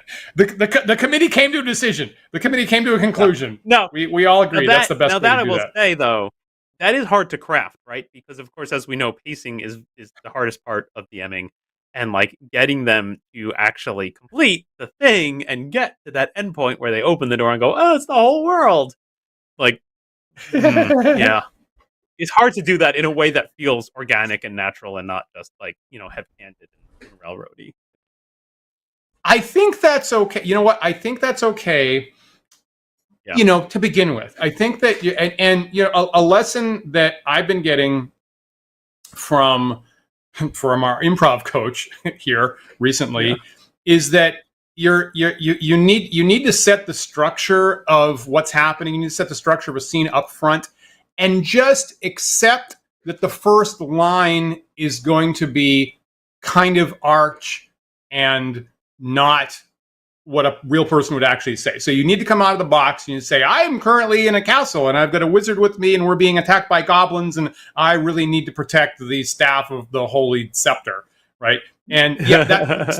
committee came to a decision. The committee came to a conclusion. No, we all agree that's the best way to do that. Now that I will say though, that is hard to craft, right? Because of course, as we know, pacing is the hardest part of DMing. And like getting them to actually complete the thing and get to that endpoint where they open the door and go, oh, it's the whole world. Like, yeah. It's hard to do that in a way that feels organic and natural and not just like, heavy-handed and railroady. I think that's okay. You know what? I think that's okay, to begin with. I think that, a lesson that I've been getting from our improv coach here recently is that you need to set the structure of what's happening. You need to set the structure of a scene up front and just accept that the first line is going to be kind of arch and not what a real person would actually say. So you need to come out of the box and you say, I'm currently in a castle and I've got a wizard with me and we're being attacked by goblins and I really need to protect the staff of the Holy Scepter, right? And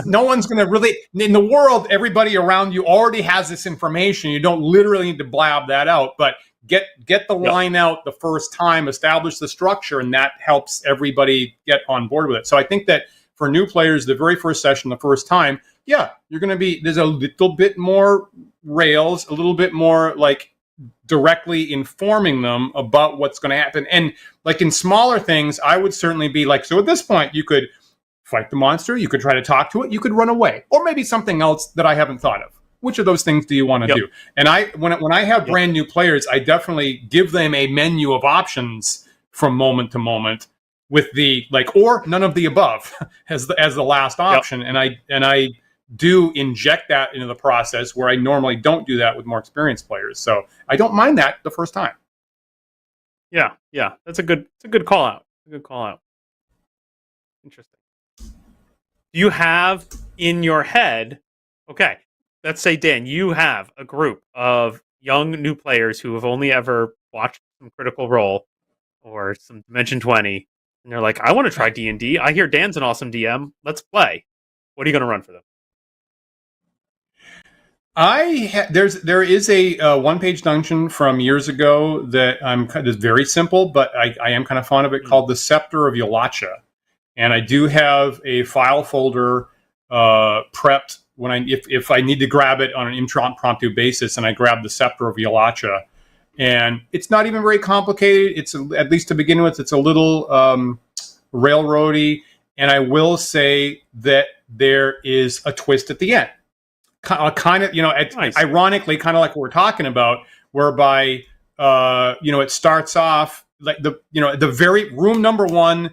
no one's going to really, in the world, everybody around you already has this information. You don't literally need to blab that out, but get the line out the first time, establish the structure, and that helps everybody get on board with it. So I think that for new players, the very first session, the first time, you're going to be, there's a little bit more rails, a little bit more like directly informing them about what's going to happen. And like in smaller things, I would certainly be like, so at this point, you could fight the monster, you could try to talk to it, you could run away, or maybe something else that I haven't thought of. Which of those things do you want to do? And when I have brand new players, I definitely give them a menu of options from moment to moment with the like, or none of the above as the last option. And I do inject that into the process where I normally don't do that with more experienced players. So I don't mind that the first time. Yeah. It's a good call out. Interesting. Do you have in your head, okay, let's say, Dan, you have a group of young new players who have only ever watched some Critical Role or some Dimension 20, and they're like, I want to try D&D. I hear Dan's an awesome DM. Let's play. What are you going to run for them? There is a one-page dungeon from years ago that is very simple, but I am kind of fond of it, called The Scepter of Yalacha. and I do have a file folder prepped when if I need to grab it on an impromptu basis, and I grab the Scepter of Yalacha. And it's not even very complicated. It's at least to begin with, it's a little railroady. And I will say that there is a twist at the end, kind of, Nice. ironically, kind of like what we're talking about, whereby it starts off like the very room number one,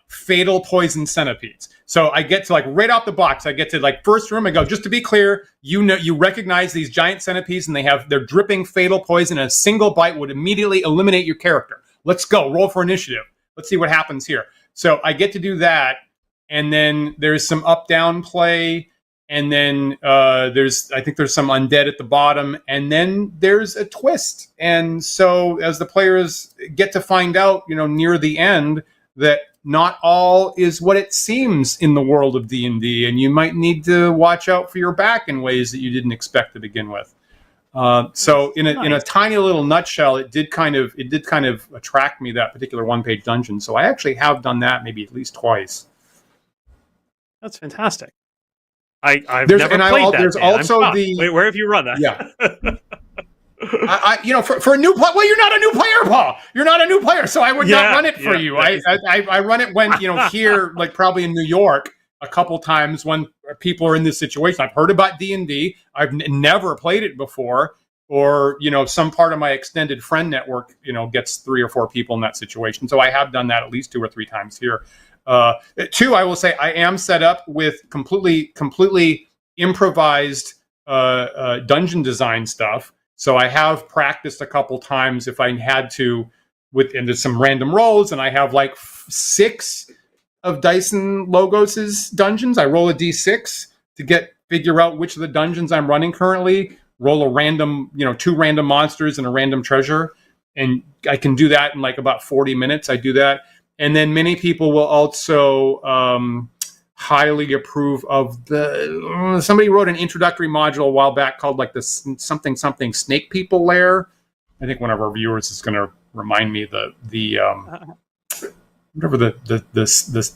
fatal poison centipedes. So I get to, like, right out the box, I get to, like, first room. I go, just to be clear, you recognize these giant centipedes, and they're dripping fatal poison, and a single bite would immediately eliminate your character. Let's go, roll for initiative. Let's see what happens here. So I get to do that, and then there's some up-down play, and then I think there's some undead at the bottom, and then there's a twist. And so as the players get to find out, near the end, that not all is what it seems in the world of D&D, and you might need to watch out for your back in ways that you didn't expect to begin with. So in a tiny little nutshell, it did kind of attract me, that particular one-page dungeon. So I actually have done that maybe at least twice. That's fantastic. I've never played that. There's also Wait, where have you run that? Yeah. For a new player, well, you're not a new player, Paul. You're not a new player, so I would not run it for you. I run it when, here, like probably in New York, a couple times when people are in this situation. I've heard about D&D. I've never played it before, or, some part of my extended friend network, gets 3 or 4 people in that situation. So I have done that at least 2 or 3 times here. Two, I will say I am set up with completely improvised dungeon design stuff. So I have practiced a couple times if I had to, into some random rolls, and I have like 6 of Dyson Logos's dungeons. I roll a d6 to figure out which of the dungeons I'm running currently. Roll a random, 2 random monsters and a random treasure, and I can do that in like about 40 minutes. I do that, and then many people will also highly approve of somebody wrote an introductory module a while back called like the something Snake People Lair. I think one of our viewers is going to remind me whatever the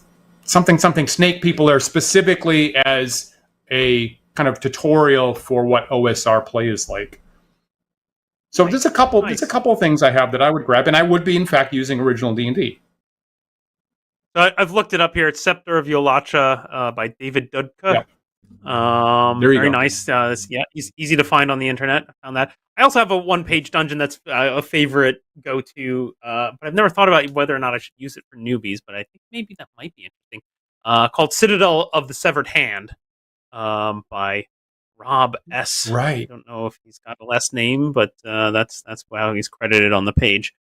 something Snake People Lair, specifically as a kind of tutorial for what OSR play is like. So there's a couple of things I have that I would grab, and I would be in fact using original D&D. So I've looked it up here. It's Scepter of Yalacha by David Dudka. Yeah. Very nice. Easy to find on the internet. I found that. I also have a one-page dungeon that's a favorite go-to, but I've never thought about whether or not I should use it for newbies, but I think maybe that might be interesting. Called Citadel of the Severed Hand by Rob S. Right. I don't know if he's got a last name, but that's how he's credited on the page.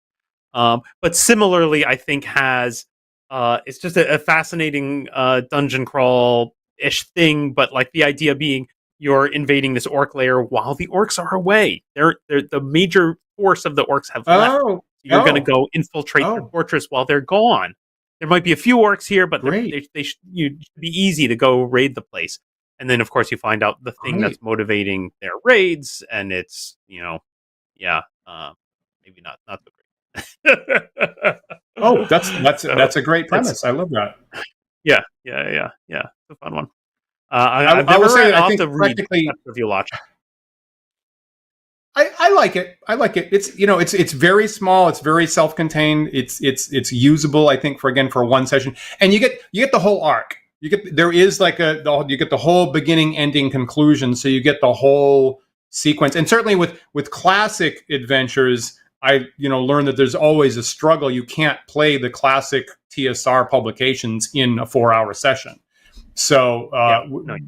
But similarly, I think has... it's just a fascinating dungeon crawl-ish thing, but like the idea being you're invading this orc lair while the orcs are away. They're the major force of the orcs have left. So you're going to go infiltrate their fortress while they're gone. There might be a few orcs here, but they should be easy to go raid the place. And then, of course, you find out the thing that's motivating their raids, and it's, maybe not so great. Oh, that's a great premise. I love that. Yeah. It's a fun one. I will say that I think practically I like it. It's very small. It's very self-contained. It's usable, I think, for one session, and you get the whole arc. You get the whole beginning, ending, conclusion. So you get the whole sequence, and certainly with classic adventures. I learned that there's always a struggle. You can't play the classic TSR publications in a 4-hour session. So,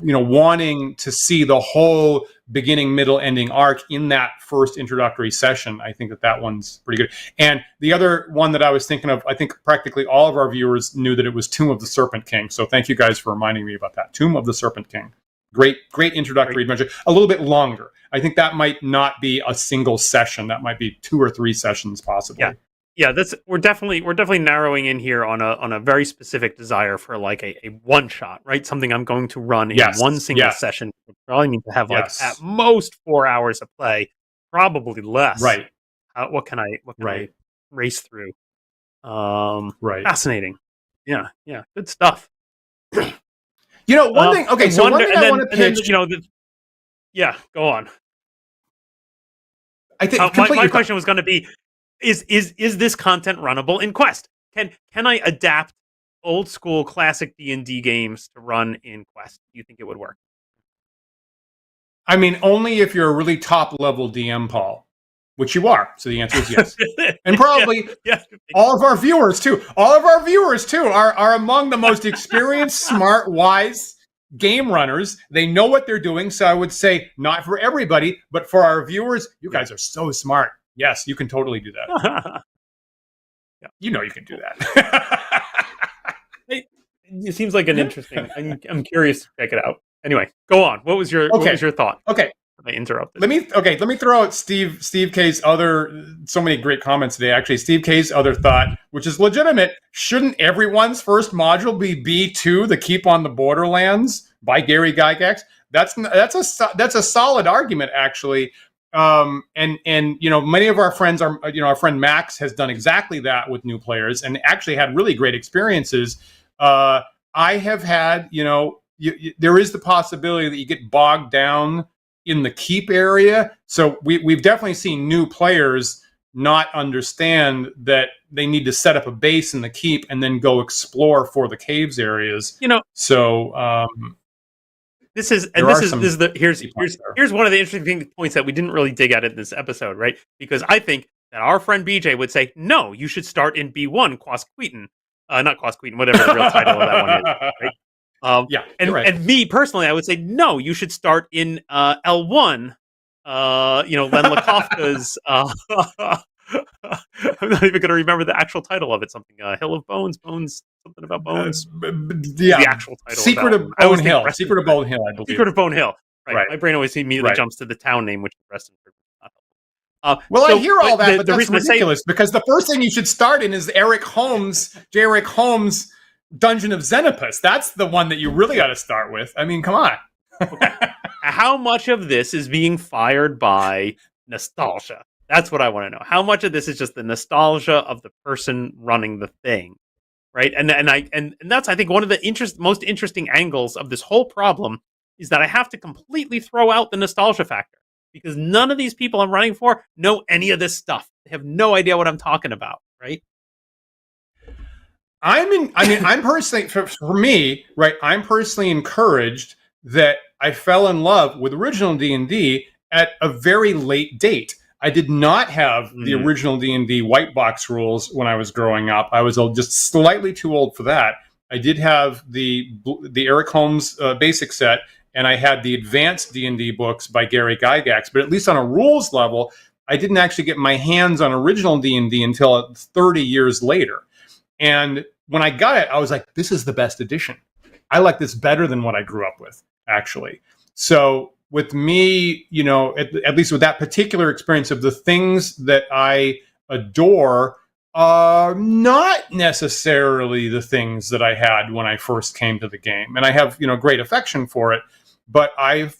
wanting to see the whole beginning, middle, ending arc in that first introductory session, I think that one's pretty good. And the other one that I was thinking of, I think practically all of our viewers knew that it was Tomb of the Serpent King. So thank you guys for reminding me about that. Tomb of the Serpent King. Great introductory adventure. A little bit longer. I think that might not be a single session. That might be 2 or 3 sessions, possibly. Yeah. We're definitely narrowing in here on a very specific desire for like a one shot, right? Something I'm going to run in one single session. We probably need to have like at most 4 hours of play, probably less. Right. What can I race through? Fascinating. Yeah, good stuff. One thing. Okay, so one thing I want to pitch. Yeah, go on. I think my question was going to be: is this content runnable in Quest? Can I adapt old school classic D&D games to run in Quest? Do you think it would work? I mean, only if you're a really top level DM, Paul, which you are. So the answer is yes. And probably all of our viewers too. All of our viewers too are among the most experienced, smart, wise game runners. They know what they're doing. So I would say not for everybody, but for our viewers, you guys are so smart. Yes, you can totally do that. You know you can do that. It seems like an interesting. I'm curious to check it out. Anyway, go on. What was your thought? Okay. I interrupted. Let me throw out Steve K's so many great comments today. Actually, Steve K's other thought, which is legitimate. Shouldn't everyone's first module be B2, the Keep on the Borderlands by Gary Gygax? That's a solid argument, actually. And many of our friends are, our friend Max has done exactly that with new players and actually had really great experiences. I have had, there is the possibility that you get bogged down in the keep area. So we've definitely seen new players not understand that they need to set up a base in the keep and then go explore for the caves areas. So here's one of the interesting points that we didn't really dig at in this episode, right? Because I think that our friend BJ would say, no, you should start in B1 Quasqueton. Not Quasqueton, whatever the real title of that one is, right? And me personally, I would say no. You should start in L1. Len Lakofka's. I'm not even going to remember the actual title of it. Something Hill of Bones, something about bones. The actual title. Secret of Bone Hill. Secret of Bone Hill. I believe. Secret of Bone Hill. Right. My brain always immediately jumps to the town name, which is Prestonford. I hear all that, but that's ridiculous because the first thing you should start in is J. Eric Holmes' Dungeon of Xenopus. That's the one that you really got to start with. I mean, come on. Okay. How much of this is being fired by nostalgia? That's what I want to know. How much of this is just the nostalgia of the person running the thing, right? And that's, I think, one of the most interesting angles of this whole problem is that I have to completely throw out the nostalgia factor. Because none of these people I'm running for know any of this stuff. They have no idea what I'm talking about, right? I'm personally, for me, right, I'm personally encouraged that I fell in love with original D&D at a very late date. I did not have the original D&D white box rules when I was growing up. I was just slightly too old for that. I did have the Eric Holmes basic set, and I had the advanced D&D books by Gary Gygax, but at least on a rules level, I didn't actually get my hands on original D&D until 30 years later. And when I got it, I was like, this is the best edition. I like this better than what I grew up with, actually. So with me, at least with that particular experience of the things that I adore are not necessarily the things that I had when I first came to the game. And I have, great affection for it. But I've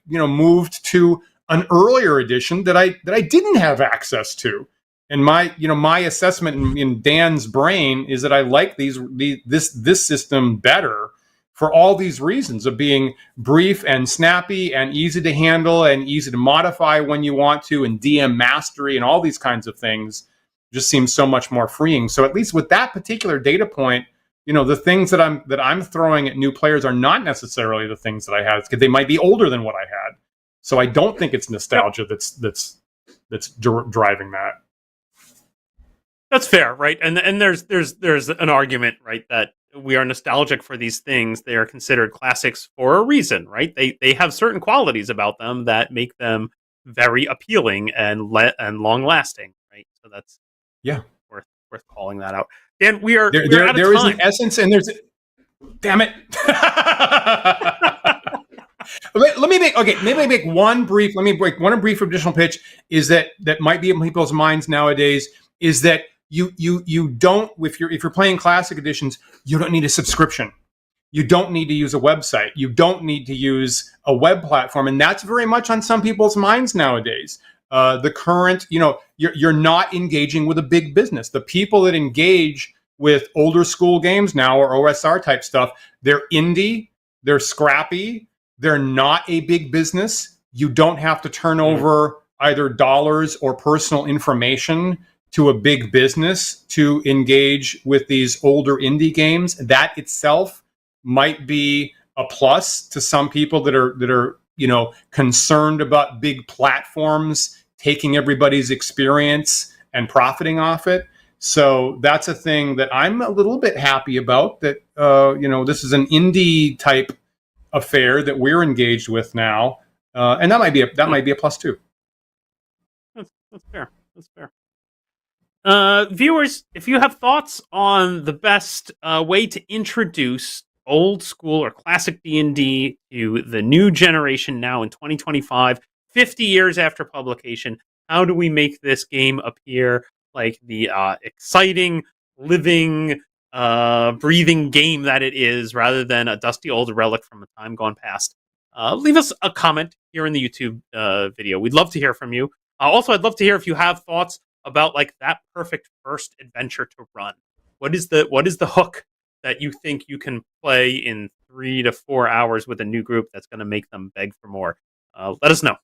moved to an earlier edition that I didn't have access to, and my assessment in Dan's brain is that I like this system better for all these reasons of being brief and snappy and easy to handle and easy to modify when you want to, and DM mastery and all these kinds of things just seems so much more freeing. So at least with that particular data point, the things that I'm throwing at new players are not necessarily the things that I had, because they might be older than what I had. So I don't think it's nostalgia that's driving that. That's fair, right? And there's an argument, right, that we are nostalgic for these things. They are considered classics for a reason, right? They have certain qualities about them that make them very appealing and long lasting, right? So that's worth calling that out. Dan, we're out of time. There is an essence, and there's. Damn it! Let me make one brief. Let me break one brief additional pitch. Is that might be in people's minds nowadays? Is that you don't, if you're playing classic editions, you don't need a subscription. You don't need to use a website. You don't need to use a web platform, and that's very much on some people's minds nowadays. The current, you're not engaging with a big business. The people that engage with older school games now or OSR type stuff. They're indie, they're scrappy, they're not a big business. You don't have to turn over either dollars or personal information to a big business to engage with these older indie games. That itself might be a plus to some people that are concerned about big platforms taking everybody's experience and profiting off it. So that's a thing that I'm a little bit happy about, that this is an indie type affair that we're engaged with now, and that might be a plus too. That's fair. That's fair. Viewers, if you have thoughts on the best way to introduce old school or classic D&D to the new generation now in 2025, 50 years after publication, how do we make this game appear like the exciting, living, breathing game that it is, rather than a dusty old relic from a time gone past? Leave us a comment here in the YouTube video. We'd love to hear from you. Also, I'd love to hear if you have thoughts about like that perfect first adventure to run. What is the hook that you think you can play in 3 to 4 hours with a new group that's going to make them beg for more? Let us know.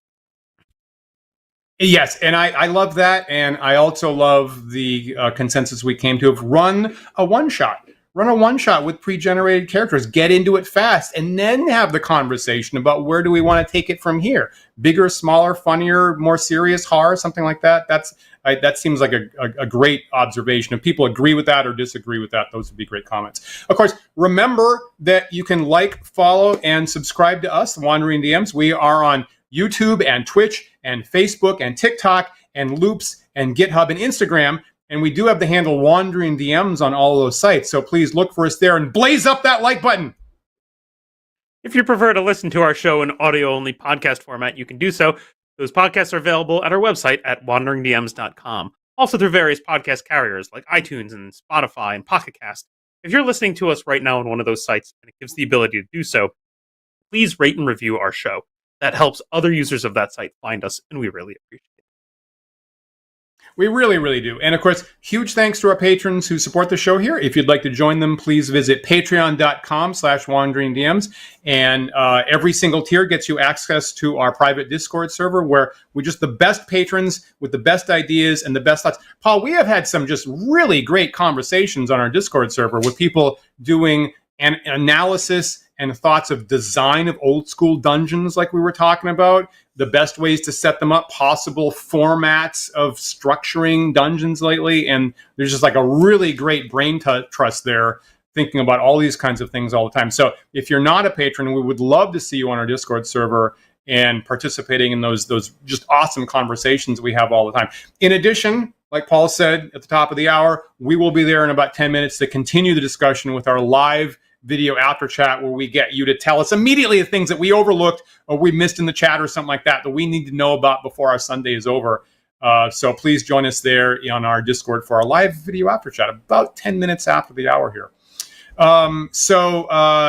Yes, and I love that, and I also love the consensus we came to of run a one-shot. Run a one-shot with pre-generated characters. Get into it fast, and then have the conversation about where do we want to take it from here. Bigger, smaller, funnier, more serious horror, something like that. That seems like a great observation. If people agree with that or disagree with that, those would be great comments. Of course, remember that you can like, follow, and subscribe to us, the Wandering DMs. We are on YouTube and Twitch and Facebook and TikTok and Loops and GitHub and Instagram. And we do have the handle Wandering DMs on all of those sites. So please look for us there and blaze up that like button. If you prefer to listen to our show in audio-only podcast format, you can do so. Those podcasts are available at our website at wanderingdms.com. Also through various podcast carriers like iTunes and Spotify and Pocket Cast. If you're listening to us right now on one of those sites and it gives the ability to do so, please rate and review our show. That helps other users of that site find us, and we really appreciate it. We really, really do. And of course, huge thanks to our patrons who support the show here. If you'd like to join them, please visit patreon.com/wanderingdms. And every single tier gets you access to our private Discord server where we're just the best patrons with the best ideas and the best thoughts. Paul, we have had some just really great conversations on our Discord server with people doing an analysis and thoughts of design of old school dungeons like we were talking about, the best ways to set them up, possible formats of structuring dungeons lately. And there's just like a really great brain trust there, thinking about all these kinds of things all the time. So if you're not a patron, we would love to see you on our Discord server and participating in those just awesome conversations we have all the time. In addition, like Paul said at the top of the hour, we will be there in about 10 minutes to continue the discussion with our live video after chat, where we get you to tell us immediately the things that we overlooked or we missed in the chat or something like that we need to know about before our Sunday is over. So please join us there on our Discord for our live video after chat about 10 minutes after the hour here. So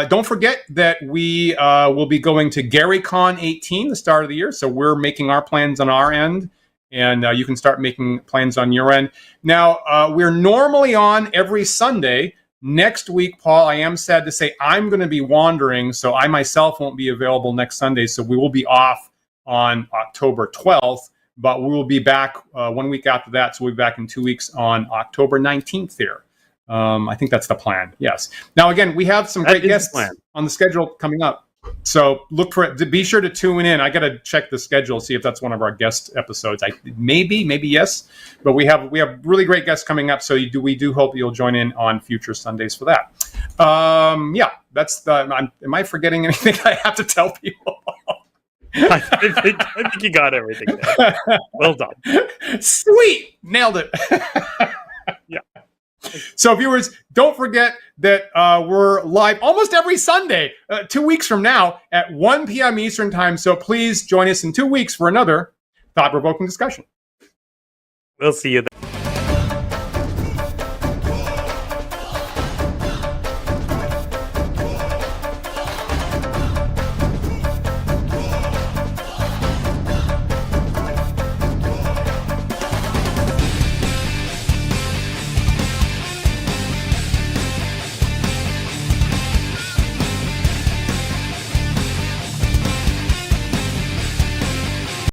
don't forget that we will be going to GaryCon 18, the start of the year. So we're making our plans on our end, and you can start making plans on your end. Now, we're normally on every Sunday. Next week, Paul, I am sad to say I'm going to be wandering, so I myself won't be available next Sunday. So we will be off on October 12th, but we will be back 1 week after that. So we'll be back in 2 weeks on October 19th here. I think that's the plan. Yes. Now, again, we have some great guests on the schedule coming up. So look for it. Be sure to tune in. I got to check the schedule, see if that's one of our guest episodes. Maybe yes. But we have really great guests coming up. So we do hope you'll join in on future Sundays for that. Yeah, that's the. Am I forgetting anything I have to tell people? I think you got everything there. Well done. Sweet, nailed it. Yeah. So viewers, don't forget that we're live almost every Sunday, 2 weeks from now at 1 p.m. Eastern Time. So please join us in 2 weeks for another thought-provoking discussion. We'll see you then.